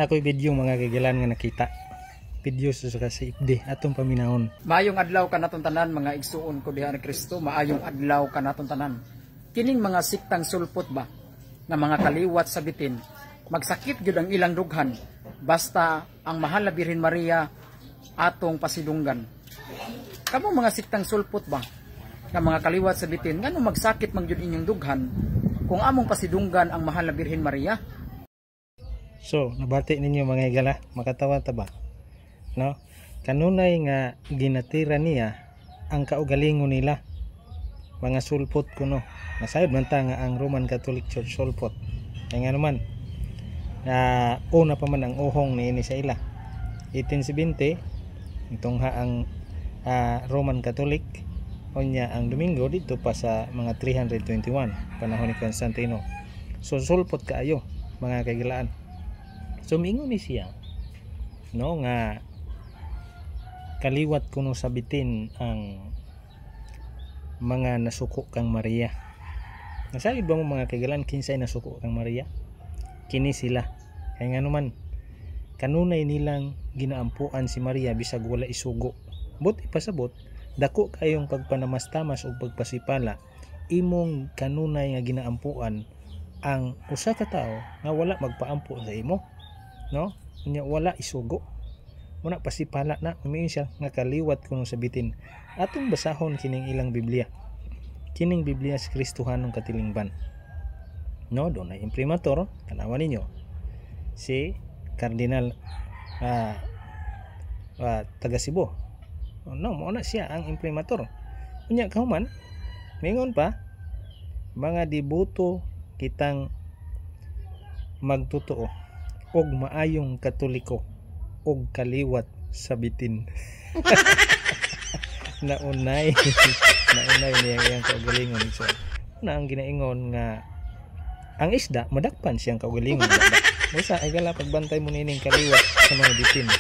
Nakoy video mga kaigalan nga nakita. Video sa si Ibde atong paminahon. Maayong adlaw kanaton tanan mga igsuon ko diha ni Kristo, maayong adlaw kanaton tanan. Kining mga siktang sulpot ba nga mga kaliwat sa bitin, magsakit gyud ang ilang dughan basta ang mahal na Birhen Maria atong pasidunggan. Kamo mga siktang sulpot ba nga mga kaliwat sa bitin, ngano magsakit man gyud inyong dughan kung among pasidunggan ang mahal na Birhen Maria? So, nabati ninyo mga higala, makatawa ta ba? No? Kanunay nga ginatira niya ang kaugalingon nila. Mga sulpot kuno. Nasayod man ta nga ang Roman Catholic Church sulpot. Kaya nga naman, una pa man ang uhong ni ini sa ila. 1870, itong ang Roman Catholic, o niya ang Domingo dito pa sa mga 321, panahon ni Constantino. So, sulpot kaayo, mga kaigalaan. So, mingon ni siya, no, nga kaliwat kuno sabitin ang mga nasuko kang Maria. Nasayod ba mo mga kaigalan kinsay nasuko kang Maria? Kini sila. Kaya nga naman, kanunay nilang ginaampuan si Maria bisag wala isugo. But ipasabot, dako kayong pagpanamastamas o pagpasipala, imong kanunay nga ginaampuan ang usa ka tao nga wala magpaampo sa imo. No? Nya wala isugo. Muna pasipala na umiin siya nga kaliwat kuno sabitin. Atong basahon kining ilang Biblia. Kining Biblia sa Kristohanong katilingban. No, do na imprimator tanawan ninyo. Si Cardinal taga Cebu. No, mo na siya ang imprimator. Unya kahuman mingon pa mga diboto kitang magtotoo og maayong Katoliko og kaliwat sa bitin. naunay niya ang kaugalingon. So, na ang ginaingon nga ang isda madakpan siyang kaugalingon. Basta ay gala pagbantay mo nining kaliwat sa mga bitin.